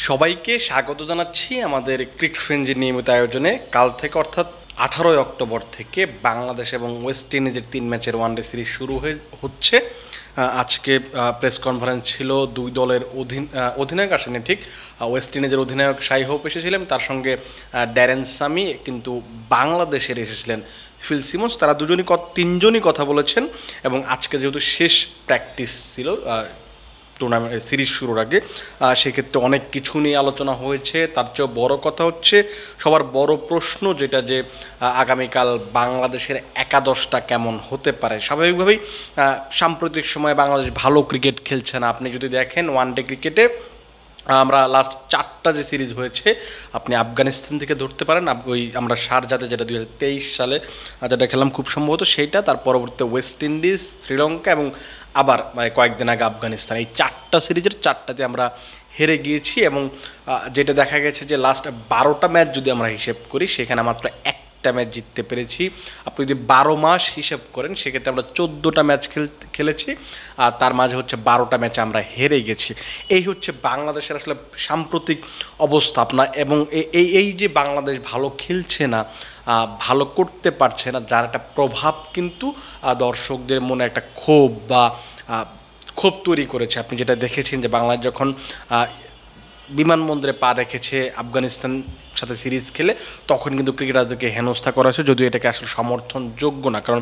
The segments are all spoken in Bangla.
সবাইকে স্বাগত জানাচ্ছি আমাদের ক্রিকেট ফ্রেন্ডজির নিয়মিত আয়োজনে। কাল থেকে অর্থাৎ 18 অক্টোবর থেকে বাংলাদেশ এবং ওয়েস্ট ইন্ডিজের 3 ম্যাচের ওয়ানডে সিরিজ শুরু হচ্ছে। আজকে প্রেস কনফারেন্স ছিল, দুই দলের অধিনায়ক আসেনি ঠিক, ওয়েস্ট ইন্ডিজের অধিনায়ক শাই হোপ এসেছিলেন, তার সঙ্গে ড্যারেন সামি, কিন্তু বাংলাদেশের এসেছিলেন ফিল সিমন্স। তারা তিনজনই কথা বলেছেন এবং আজকে যেহেতু শেষ প্র্যাকটিস ছিল টুর্নামেন্ট সিরিজ শুরুর আগে, সেক্ষেত্রে অনেক কিছু নিয়ে আলোচনা হয়েছে। তার চেয়েও বড় কথা হচ্ছে, সবার বড় প্রশ্ন যেটা, যে আগামীকাল বাংলাদেশের একাদশটা কেমন হতে পারে। স্বাভাবিকভাবেই সাম্প্রতিক সময়ে বাংলাদেশ ভালো ক্রিকেট খেলছে না। আপনি যদি দেখেন ওয়ানডে ক্রিকেটে আমরা লাস্ট 4টা যে সিরিজ হয়েছে, আপনি আফগানিস্তান থেকে ধরতে পারেন, ওই আমরা শারজাতে যেটা 2023 সালে যেটা খেলাম খুব সম্ভবত সেইটা, তার পরবর্তীতে ওয়েস্ট ইন্ডিজ, শ্রীলঙ্কা এবং আবার কয়েকদিন আগে আফগানিস্তান, এই 4টা সিরিজের 4টাতে আমরা হেরে গিয়েছি। এবং যেটা দেখা গেছে যে লাস্ট 12টা ম্যাচ যদি আমরা হিসেব করি, সেখানে মাত্র একটা ম্যাচ জিততে পেরেছি। আপনি যদি 12 মাস হিসেব করেন, সেক্ষেত্রে আমরা 14টা ম্যাচ খেলেছি, আর তার মাঝে হচ্ছে 12টা ম্যাচে আমরা হেরে গেছি। এই হচ্ছে বাংলাদেশের আসলে সাম্প্রতিক অবস্থা আপনার। এবং এই যে বাংলাদেশ ভালো খেলছে না, ভালো করতে পারছে না, যার একটা প্রভাব কিন্তু দর্শকদের মনে একটা ক্ষোভ তৈরি করেছে। আপনি যেটা দেখেছেন যে বাংলাদেশ যখন বিমানবন্দরে পা রেখেছে আফগানিস্তান সাথে সিরিজ খেলে, তখন কিন্তু ক্রিকেটারদেরকে হেনস্থা করা হয়েছে, যদিও এটাকে আসলে সমর্থনযোগ্য না। কারণ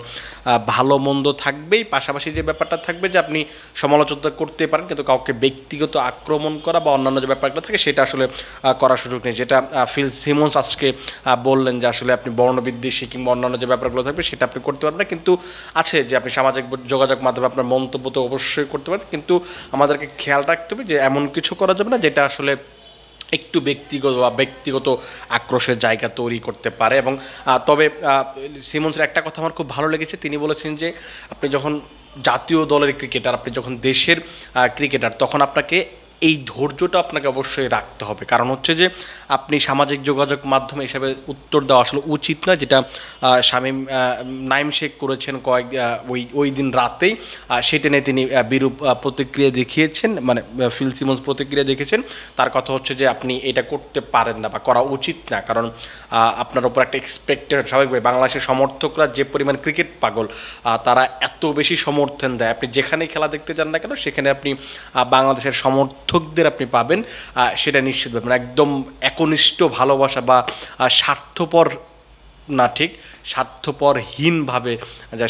ভালো মন্দ থাকবেই, পাশাপাশি যে ব্যাপারটা থাকবে যে আপনি সমালোচনা করতে পারেন, কিন্তু কাউকে ব্যক্তিগত আক্রমণ করা বা অন্যান্য যে ব্যাপারগুলো থাকে সেটা আসলে করার সুযোগ নেই। যেটা ফিল সিমন্স আজকে বললেন যে আসলে আপনি বর্ণবিদ্বেষী কিংবা অন্যান্য যে ব্যাপারগুলো থাকবে সেটা আপনি করতে পারবেন না, কিন্তু আছে যে আপনি সামাজিক যোগাযোগ মাধ্যমে আপনার মন্তব্য তো অবশ্যই করতে পারেন, কিন্তু আমাদেরকে খেয়াল রাখতে হবে যে এমন কিছু করা যাবে না যেটা আসলে একটু ব্যক্তিগত আক্রোশের জায়গা তৈরি করতে পারে। এবং তবে সিমন্সের একটা কথা আমার খুব ভালো লেগেছে, তিনি বলেছেন যে আপনি যখন জাতীয় দলের ক্রিকেটার, আপনি যখন দেশের ক্রিকেটার, তখন আপনাকে এই ধৈর্যটা আপনাকে অবশ্যই রাখতে হবে। কারণ হচ্ছে যে আপনি সামাজিক যোগাযোগ মাধ্যমে হিসাবে উত্তর দেওয়া আসলে উচিত না, যেটা শামীম নাইম শেখ করেছেন ওই দিন রাতেই। সেটা নিয়ে তিনি বিরূপ প্রতিক্রিয়া দেখিয়েছেন, মানে ফিল সিমন্স প্রতিক্রিয়া দেখেছেন। তার কথা হচ্ছে যে আপনি এটা করতে পারেন না বা করা উচিত না, কারণ আপনার ওপর একটা এক্সপেক্টেড, স্বাভাবিকভাবে বাংলাদেশের সমর্থকরা যে পরিমাণ ক্রিকেট পাগল, তারা এত বেশি সমর্থন দেয়। আপনি যেখানেই খেলা দেখতে যান না কেন, সেখানে আপনি বাংলাদেশের সমর্থকদের আপনি পাবেন, সেটা নিশ্চিতভাবে মানে একদম একনিষ্ঠ ভালোবাসা বা স্বার্থপর না, ঠিক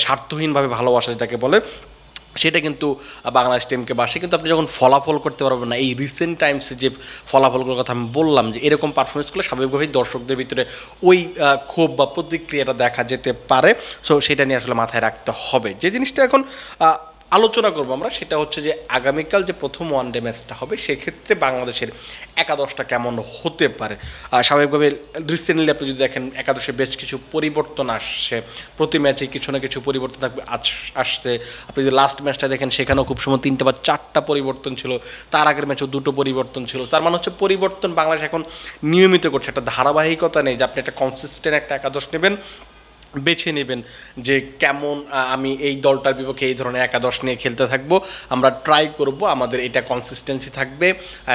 স্বার্থহীনভাবে ভালোবাসা যেটাকে বলে, সেটা কিন্তু বাংলাদেশ টিমকে বাসে। কিন্তু আপনি যখন ফলাফল করতে পারবেন না, এই রিসেন্ট টাইমসে যে ফলাফলগুলোর কথা আমি বললাম, যে এরকম পারফরমেন্স করলে স্বাভাবিকভাবেই দর্শকদের ভিতরে ওই ক্ষোভ বা প্রতিক্রিয়াটা দেখা যেতে পারে। সো সেটা নিয়ে আসলে মাথায় রাখতে হবে। যে জিনিসটা এখন আলোচনা করবো আমরা, সেটা হচ্ছে যে আগামীকাল যে প্রথম ওয়ানডে ম্যাচটা হবে, সেক্ষেত্রে বাংলাদেশের একাদশটা কেমন হতে পারে। স্বাভাবিকভাবে রিসেন্টলি আপনি যদি দেখেন, একাদশে বেশ কিছু পরিবর্তন আসছে, প্রতি ম্যাচে কিছু না কিছু পরিবর্তন আসছে। আপনি যদি লাস্ট ম্যাচটা দেখেন, সেখানেও খুব সময় 3টা বা 4টা পরিবর্তন ছিল, তার আগের ম্যাচেও 2টো পরিবর্তন ছিল। তার মানে হচ্ছে পরিবর্তন বাংলাদেশ এখন নিয়মিত করছে, একটা ধারাবাহিকতা নেই যে আপনি একটা কনসিস্টেন্ট একটা একাদশ নেবেন, বেছে নেবেন যে কেমন আমি এই দলটার বিপক্ষে এই ধরনের একাদশ নিয়ে খেলতে থাকবো, আমরা ট্রাই করব, আমাদের এটা কনসিস্টেন্সি থাকবে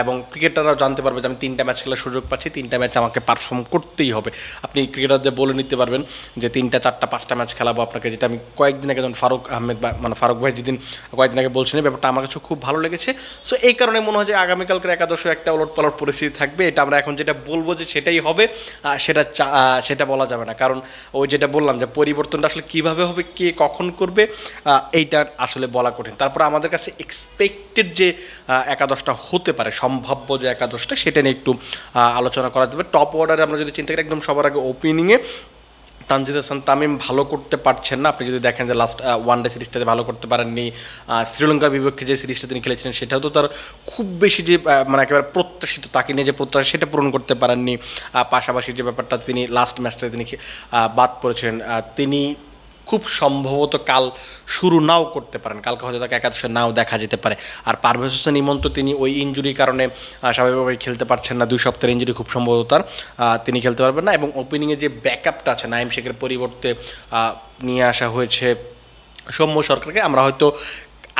এবং ক্রিকেটাররাও জানতে পারবে যে আমি 3টা ম্যাচ খেলার সুযোগ পাচ্ছি, 3টা ম্যাচ আমাকে পারফর্ম করতেই হবে। আপনি ক্রিকেটারদের বলে নিতে পারবেন যে 3টা 4টা 5টা ম্যাচ খেলাবো আপনাকে, যেটা আমি কয়েকদিন আগে যখন ফারুক আহমেদ মানে ফারুক ভাই যেদিন কয়েকদিন আগে বলছিলেন, ব্যাপারটা আমার কাছে খুব ভালো লেগেছে। সো এই কারণে মনে হয় যে আগামীকালকের একাদশে একটা ওলটপালট পরিস্থিতি থাকবে। এটা আমরা এখন যেটা বলবো যে সেটাই হবে, সেটা বলা যাবে না, কারণ ওই যেটা বললাম যে পরিবর্তনটা আসলে কীভাবে হবে, কে কখন করবে, এইটা আসলে বলা কঠিন। তারপরে আমাদের কাছে এক্সপেক্টেড যে একাদশটা হতে পারে, সম্ভাব্য যে একাদশটা, সেটা নিয়ে একটু আলোচনা করা যাবে। টপ অর্ডারে আমরা যদি চিন্তা করি, একদম সবার আগে ওপেনিংয়ে তানজিদ হাসান তামিম ভালো করতে পারছেন না। আপনি যদি দেখেন যে লাস্ট ওয়ানডে সিরিজটাতে ভালো করতে পারেননি, শ্রীলঙ্কার বিপক্ষে যে সিরিজটা তিনি খেলেছিলেন সেটাও তো তার খুব বেশি যে মানে একেবারে প্রত্যাশিত, তাকে নিয়ে যে প্রত্যাশা সেটা পূরণ করতে পারেননি। পাশাপাশি যে ব্যাপারটা, তিনি লাস্ট ম্যাচটা তিনি বাদ পড়েছেন, তিনি খুব সম্ভবত কাল শুরু নাও করতে পারেন, কালকে হয়তো তাকে একাদশে নাও দেখা যেতে পারে। আর পারভেজ হোসেন ইমন তো তিনি ওই ইনজুরির কারণে স্বাভাবিকভাবে খেলতে পারছেন না, 2 সপ্তাহের ইনজুরি খুব সম্ভবত তার, তিনি খেলতে পারবেন না। এবং ওপেনিংয়ে যে ব্যাকআপটা আছে, নাইম শেখের পরিবর্তে নিয়ে আসা হয়েছে সৌম্য সরকারকে। আমরা হয়তো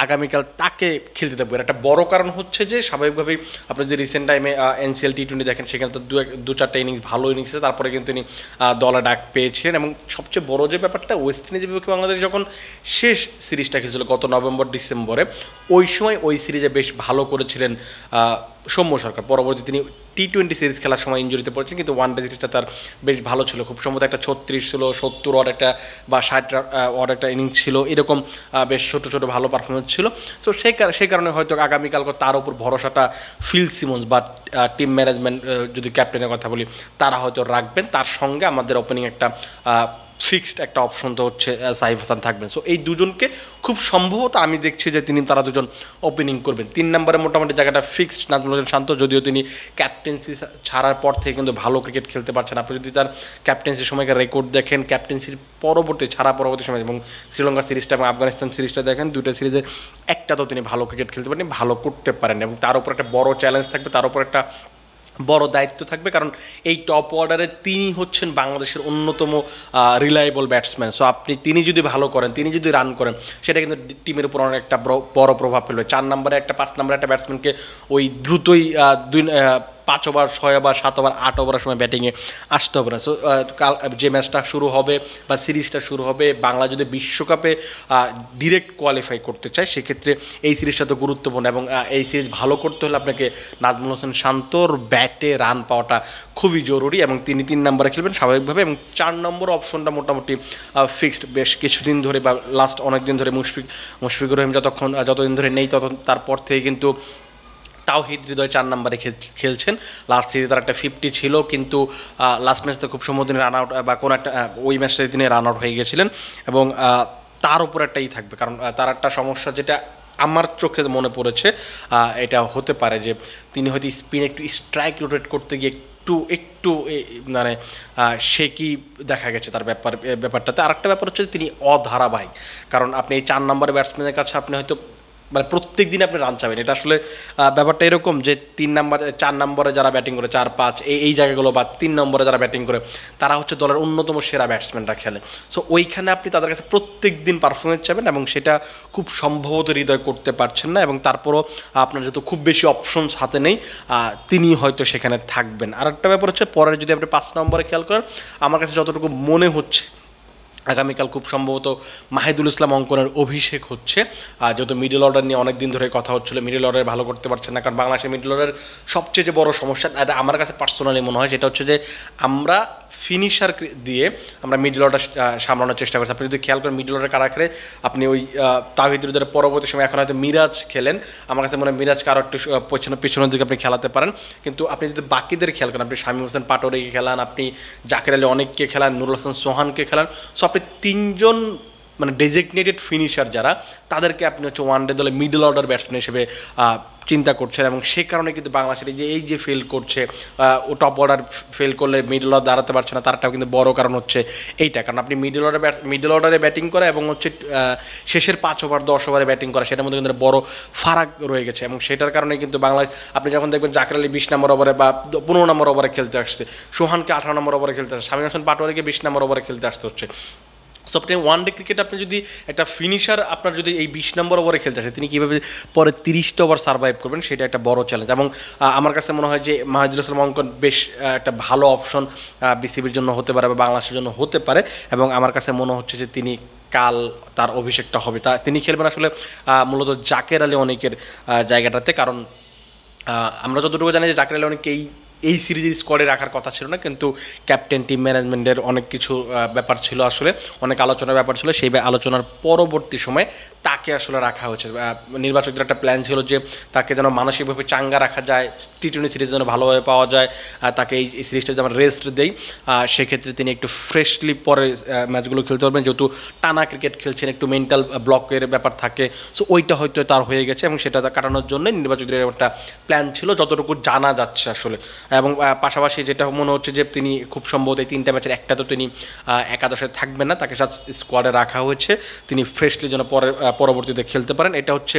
আগামীকাল তাকে খেলতে দেবো। একটা বড় কারণ হচ্ছে যে স্বাভাবিকভাবেই আপনি যদি রিসেন্ট টাইমে এনসিএল টি20 দেখেন, সেখানে তো দু চারটা ইনিংস ভালো ইনিংস আছে, তারপরে কিন্তু তিনি দলে ডাক পেয়েছিলেন। এবং সবচেয়ে বড় যে ব্যাপারটা, ওয়েস্ট ইন্ডিজের বিপক্ষে বাংলাদেশ যখন শেষ সিরিজটা খেলেছিল গত নভেম্বর ডিসেম্বরে, ওই সময় ওই সিরিজে বেশ ভালো করেছিলেন সৌম্য সরকার। পরবর্তী তিনি টি20 সিরিজ খেলার সময় ইঞ্জুরিতে পড়েছিলেন, কিন্তু ওয়ান ডে সিরিজটা তার বেশ ভালো ছিল। খুব সম্ভবত একটা 36 ছিল, 70 ওয়াট একটা বা 60 ওয়াট একটা ইনিংস ছিল, এরকম বেশ ছোটো ছোটো ভালো পারফরমেন্স ছিল। তো সেই কারণে হয়তো আগামীকাল তার উপর ভরসাটা ফিল সিমন্স বা টিম ম্যানেজমেন্ট, যদি ক্যাপ্টেনের কথা বলি, তারা হয়তো রাখবেন। তার সঙ্গে আমাদের ওপেনিং একটা ফিক্সড একটা অপশন তো হচ্ছে সাইফ হাসান থাকবেন। সো এই দুজনকে খুব সম্ভবত আমি দেখছি যে তারা দুজন ওপেনিং করবেন। 3 নম্বরে মোটামুটি জায়গাটা ফিক্সড নাজমুল হোসেন শান্ত, যদিও তিনি ক্যাপ্টেন্সি ছাড়ার পর থেকে কিন্তু ভালো ক্রিকেট খেলতে পারছেন। আপনি যদি তার ক্যাপ্টেন্সির সময়কার রেকর্ড দেখেন, ক্যাপ্টেন্সির পরবর্তী সময় এবং শ্রীলঙ্কা সিরিজটা এবং আফগানিস্তান সিরিজটা দেখেন, দুটো সিরিজের একটা তো তিনি ভালো ক্রিকেট খেলতে পারেন, ভালো করতে পারেন। এবং তার উপর একটা বড় চ্যালেঞ্জ থাকবে, তার উপর একটা বড় দায়িত্ব থাকবে, কারণ এই টপ অর্ডারে তিনি হচ্ছেন বাংলাদেশের অন্যতম রিলায়েবল ব্যাটসম্যান। সো তিনি যদি ভালো করেন, তিনি যদি রান করেন, সেটা কিন্তু টিমের উপর অনেক একটা বড় প্রভাব ফেলবে। 4 নম্বরে একটা 5 নম্বরে একটা ব্যাটসম্যানকে ওই দ্রুতই 5 ওভার 6 ওভার 7 ওভার 8 ওভারের সময় ব্যাটিংয়ে আসতে হবে না। সো কাল যে ম্যাচটা শুরু হবে বা সিরিজটা শুরু হবে, বাংলা যদি বিশ্বকাপে ডিরেক্ট কোয়ালিফাই করতে চায়, সেক্ষেত্রে এই সিরিজটা তো গুরুত্বপূর্ণ। এবং এই সিরিজ ভালো করতে হলে আপনাকে নাজমুল হোসেন শান্তর ব্যাটে রান পাওয়াটা খুবই জরুরি, এবং তিনি 3 নম্বরে খেলবেন স্বাভাবিকভাবে। এবং 4 নম্বর অপশনটা মোটামুটি ফিক্সড বেশ কিছুদিন ধরে, বা লাস্ট অনেক দিন ধরে মুশফিকুর রহিম যতদিন ধরে নেই, তারপর থেকে কিন্তু তাওহিদ হৃদয় 4 নম্বরে খেলছেন। লাস্ট সিরিজে তার একটা 50 ছিল, কিন্তু লাস্ট ম্যাচটা খুব সম্ভবত রান আউট বা কোনো একটা ওই ম্যাচটাতে তিনি রান আউট হয়ে গেছিলেন। এবং তার উপর একটাই থাকবে, কারণ তার একটা সমস্যা যেটা আমার চোখে মনে পড়েছে, এটা হতে পারে যে তিনি হয়তো স্পিন একটু স্ট্রাইক রোটেট করতে গিয়ে একটু মানে সে কি দেখা গেছে তার ব্যাপারটাতে। আরেকটা ব্যাপার হচ্ছে তিনি অধারাবাহিক, কারণ আপনি এই 4 নম্বরের ব্যাটসম্যানের কাছে আপনি হয়তো মানে প্রত্যেক দিন আপনি রান চাবেন। এটা আসলে ব্যাপারটা এরকম যে 4 নম্বরে যারা ব্যাটিং করে, 4-5 এই জায়গাগুলো, বা 3 নম্বরে যারা ব্যাটিং করে, তারা হচ্ছে দলের অন্যতম সেরা ব্যাটসম্যানরা খেলে। সো ওইখানে আপনি তাদের কাছে প্রত্যেক দিন পারফরমেন্স চাবেন, এবং সেটা খুব সম্ভবত হৃদয় করতে পারছেন না। এবং তারপরও আপনার যেহেতু খুব বেশি অপশনস হাতে নেই, তিনি হয়তো সেখানে থাকবেন। আর একটা ব্যাপার হচ্ছে, পরের যদি আপনি 5 নম্বরে খেয়াল করেন, আমার কাছে যতটুকু মনে হচ্ছে আগামীকাল খুব সম্ভবত মাহিদুল ইসলাম অঙ্কনের অভিষেক হচ্ছে। যেহেতু মিডল অর্ডার নিয়ে অনেক দিন ধরে কথা হচ্ছিলো, মিডল অর্ডার ভালো করতে পারছেন না, কারণ বাংলাদেশের মিডল অর্ডারের সবচেয়ে যে বড় সমস্যা, এটা আমার কাছে পার্সোনালি মনে হয়, সেটা হচ্ছে যে আমরা ফিনিশার দিয়ে আমরা মিডল অর্ডার সামলানোর চেষ্টা করছি। আপনি যদি খেয়াল করেন মিডল অর্ডার কারা খেলে, আপনি ওই তাওহিদ হৃদয়ের পরবর্তী সময় এখন হয়তো মিরাজ খেলেন, আমার কাছে মনে হয় মিরাজকে আরও একটু পিছনের দিকে আপনি খেলাতে পারেন। কিন্তু আপনি যদি বাকিদের খেয়াল করেন, আপনি শামীম হোসেন পাটোয়ারিকে খেলান, আপনি জাকের আলী অনেককে খেলান, নুরুল হাসান সোহানকে খেলান। সো আপনি 3 জন মানে ডেজিগনেটেড ফিনিশার যারা, তাদেরকে আপনি হচ্ছে ওয়ান ডে দলে মিডল অর্ডার ব্যাটসম্যান হিসেবে চিন্তা করছেন। এবং সে কারণে কিন্তু বাংলাদেশের এই যে ফেল করছে, ও টপ অর্ডার ফেল করলে মিডল অর্ডার দাঁড়াতে পারছে না, তারটাও কিন্তু বড় কারণ হচ্ছে এইটা। কারণ আপনি মিডল অর্ডারে ব্যাটিং করা এবং হচ্ছে শেষের 5 ওভার 10 ওভারে ব্যাটিং করা, সেটার মধ্যে কিন্তু বড় ফারাক রয়ে গেছে। এবং সেটার কারণে কিন্তু বাংলাদেশ, আপনি যখন দেখবেন জাকের আলী 20 নম্বর ওভারে বা 15 নম্বর ওভারে খেলতে আসছে, সোহানকে 18 নম্বর ওভারে খেলতে আসছে, শামীম হোসেন পাটোয়ারিকে 20 নম্বর ওভারে খেলতে আসতে হচ্ছে। সো আপনি ওয়ান ডে ক্রিকেট আপনি যদি একটা ফিনিশার আপনার যদি এই 20 নম্বর ওভারে খেলতে আসে, তিনি কীভাবে পরে 30টা ওভার সার্ভাইভ করবেন, সেটা একটা বড় চ্যালেঞ্জ। এবং আমার কাছে মনে হয় যে মাহিদুল ইসলাম অঙ্কন বেশ একটা ভালো অপশন বিসিবির জন্য হতে পারে বা বাংলাদেশের জন্য হতে পারে। এবং আমার কাছে মনে হচ্ছে যে তিনি কাল তার অভিষেকটা হবে, তিনি খেলবেন আসলে মূলত জাকের আলী অনেকের জায়গাটাতে। কারণ আমরা যতটুকু জানি যে জাকের আলী অনেক এই সিরিজের স্কোয়াডে রাখার কথা ছিল না, কিন্তু ক্যাপ্টেন, টিম ম্যানেজমেন্টের অনেক কিছু ব্যাপার ছিল, আসলে অনেক আলোচনার ব্যাপার ছিল। সেই আলোচনার পরবর্তী সময়ে তাকে আসলে রাখা হয়েছে। নির্বাচকদের একটা প্ল্যান ছিল যে তাকে যেন মানসিকভাবে চাঙ্গা রাখা যায়, টি20 সিরিজ যেন ভালোভাবে পাওয়া যায়, তাকে এই সিরিজটা যেন রেস্ট দেই, সেক্ষেত্রে তিনি একটু ফ্রেশলি পরে ম্যাচগুলো খেলতে পারবেন। যেহেতু টানা ক্রিকেট খেলছেন, একটু মেন্টাল ব্লকের ব্যাপার থাকে, সো ওইটা হয়তো তার হয়ে গেছে, এবং সেটা কাটানোর জন্য নির্বাচকদের একটা প্ল্যান ছিল, যতটুকু জানা যাচ্ছে আসলে। এবং পাশাপাশি যেটা মনে হচ্ছে যে তিনি খুব সম্ভবত এই 3টা ম্যাচের একটা তো তিনি একাদশে থাকবেন না, তাকে স্কোয়াডে রাখা হয়েছে, তিনি ফ্রেশলি যেন পরবর্তীতে খেলতে পারেন। এটা হচ্ছে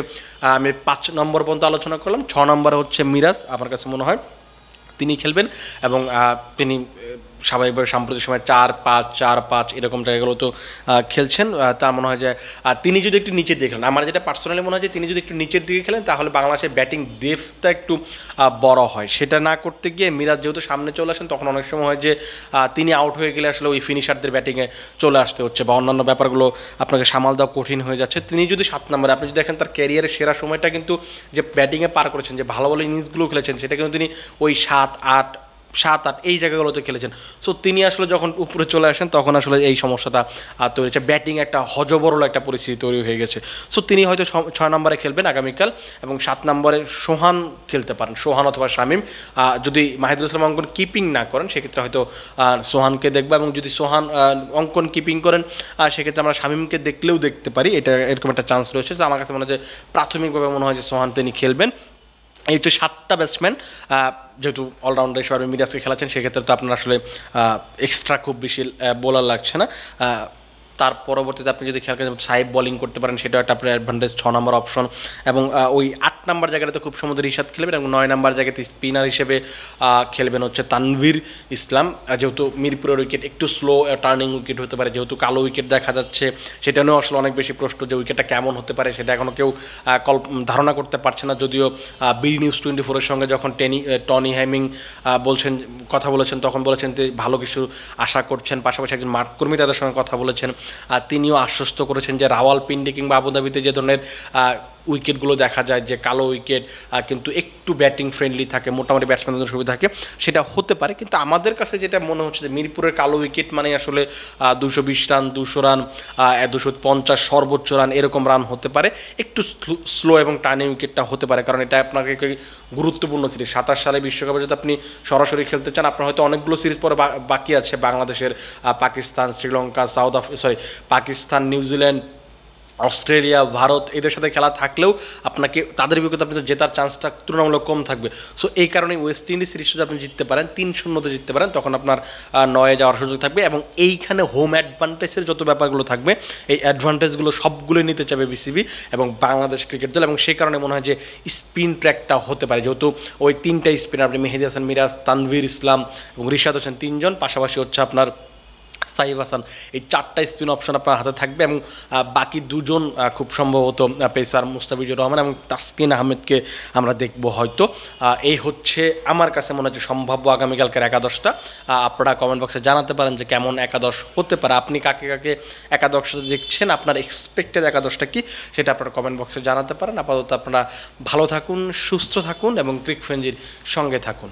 আমি 5 নম্বর পর্যন্ত আলোচনা করলাম। 6 নম্বরে হচ্ছে মিরাজ, আমার কাছে মনে হয় তিনি খেলবেন, এবং তিনি স্বাভাবিকভাবে সাম্প্রতিক সময় 4-5 4-5 এরকম জায়গাগুলো তো খেলছেন। তার মনে হয় যে তিনি যদি একটু নিচের দিকে খেলেন, আমার যেটা পার্সোনালি মনে হয় যে তিনি যদি একটু নিচের দিকে খেলেন তাহলে বাংলাদেশের ব্যাটিং ডেপথটা একটু বড় হয়। সেটা না করতে গিয়ে মিরাজ যেহেতু সামনে চলে আসেন তখন অনেক সময় হয় যে তিনি আউট হয়ে গেলে আসলে ওই ফিনিশারদের ব্যাটিংয়ে চলে আসতে হচ্ছে বা অন্যান্য ব্যাপারগুলো আপনাকে সামাল দেওয়া কঠিন হয়ে যাচ্ছে। তিনি যদি 7 নম্বরে, আপনি যদি দেখেন তার ক্যারিয়ারের সেরা সময়টা কিন্তু যে ব্যাটিংয়ে পার করেছেন, যে ভালো ভালো ইনিংসগুলো খেলেছেন, সেটা কিন্তু তিনি ওই 7-8 এই জায়গাগুলোতে খেলেছেন। সো তিনি আসলে যখন উপরে চলে আসেন তখন আসলে এই সমস্যাটা তৈরি হচ্ছে, ব্যাটিং একটা হজবরল একটা পরিস্থিতি তৈরি হয়ে গেছে। সো তিনি হয়তো 6 নম্বরে খেলবেন আগামীকাল এবং 7 নম্বরে সোহান খেলতে পারেন, সোহান অথবা শামীম। যদি মাহিদুল ইসলাম অঙ্কন কিপিং না করেন সেক্ষেত্রে হয়তো সোহানকে দেখবো, এবং যদি সোহান অঙ্কন কিপিং করেন সেক্ষেত্রে আমরা শামীমকে দেখলেও দেখতে পারি, এটা এরকম একটা চান্স রয়েছে। তো আমার কাছে মনে হয় যে প্রাথমিকভাবে মনে হয় যে সোহান তিনি খেলবেন। এই হচ্ছে 7টা ব্যাটসম্যান। যেহেতু অলরাউন্ডার হিসেবে মিরাজকে খেলাচ্ছেন সেক্ষেত্রে তো আপনার আসলে এক্সট্রা খুব বেশি বোলার লাগছে না। তার পরবর্তীতে আপনি যদি খেয়াল করেন সাহেব বোলিং করতে পারেন, সেটাও একটা আপনার অ্যাডভান্টেজ, 6 নম্বর অপশন। এবং ওই 8 নম্বর জায়গাটাতে খুব সম্ভবত রিশাদ খেলবেন এবং 9 নম্বর জায়গাতে স্পিনার হিসেবে খেলবেন হচ্ছে তানভীর ইসলাম। যেহেতু মিরপুরের উইকেট একটু স্লো টার্নিং উইকেট হতে পারে, যেহেতু কালো উইকেট দেখা যাচ্ছে, সেটা নিয়েও আসলে অনেক বেশি প্রশ্ন যে উইকেটটা কেমন হতে পারে, সেটা এখনও কেউ ধারণা করতে পারছে না। যদিও বি নিউজ 24-এর সঙ্গে যখন টনি হ্যামিং কথা বলেছেন তখন বলেছেন যে ভালো কিছু আশা করছেন, পাশাপাশি একজন মাঠকর্মী তাদের সঙ্গে কথা বলেছেন, তিনিও আশ্বস্ত করেছেন যে রাওয়ালপিন্ডি কিংবা আবুধাবিতে যে ধরনের উইকেটগুলো দেখা যায় যে কালো উইকেট কিন্তু একটু ব্যাটিং ফ্রেন্ডলি থাকে, মোটামুটি ব্যাটসম্যানদের সুবিধা থাকে, সেটা হতে পারে। কিন্তু আমাদের কাছে যেটা মনে হচ্ছে যে মিরপুরের কালো উইকেট মানে আসলে 220 রান, 200 রান, 250 সর্বোচ্চ রান এরকম রান হতে পারে, একটু স্লো এবং টার্নিং উইকেটটা হতে পারে, কারণ এটা আপনাকে গুরুত্বপূর্ণ সিরিজ। 27 সালে বিশ্বকাপে যদি আপনি সরাসরি খেলতে চান, আপনার হয়তো অনেকগুলো সিরিজ পরে বাকি আছে, বাংলাদেশের পাকিস্তান, শ্রীলঙ্কা, পাকিস্তান, নিউজিল্যান্ড, অস্ট্রেলিয়া, ভারত এদের সাথে খেলা থাকলেও আপনাকে তাদের বিপক্ষে আপনি তো জেতার চান্সটা তুলনামূলক কম থাকবে। সো এই কারণে ওয়েস্ট ইন্ডিজ সিরিজটা যদি আপনি জিততে পারেন, 3-0 জিততে পারেন, তখন আপনার 9-এ যাওয়ার সুযোগ থাকবে এবং এইখানে হোম অ্যাডভান্টেজের যত ব্যাপারগুলো থাকবে এই অ্যাডভান্টেজগুলো সবগুলোই নিতে চাবে বিসিবি এবং বাংলাদেশ ক্রিকেট দল। এবং সেই কারণে মনে হয় যে স্পিন ট্র্যাকটা হতে পারে, যেহেতু ওই 3টা স্পিনার আপনি মেহেদী হাসান মিরাজ, তানভীর ইসলাম এবং রিশাদ হোসেন 3 জন, পাশাপাশি হচ্ছে আপনার সাইফ হাসান, এই 4টা স্পিন অপশন আপনার হাতে থাকবে এবং বাকি 2 জন খুব সম্ভবত পেসার মুস্তাফিজুর রহমান এবং তাসকিন আহমেদকে আমরা দেখব হয়তো। এই হচ্ছে আমার কাছে মনে হচ্ছে সম্ভাব্য আগামীকালকের একাদশটা। আপনারা কমেন্ট বক্সে জানাতে পারেন যে কেমন একাদশ হতে পারে, আপনি কাকে কাকে একাদশটা দেখছেন, আপনার এক্সপেক্টেড একাদশটা কি, সেটা আপনারা কমেন্ট বক্সে জানাতে পারেন। আপাতত আপনারা ভালো থাকুন, সুস্থ থাকুন এবং ক্রিক ফ্রেঞ্জির সঙ্গে থাকুন।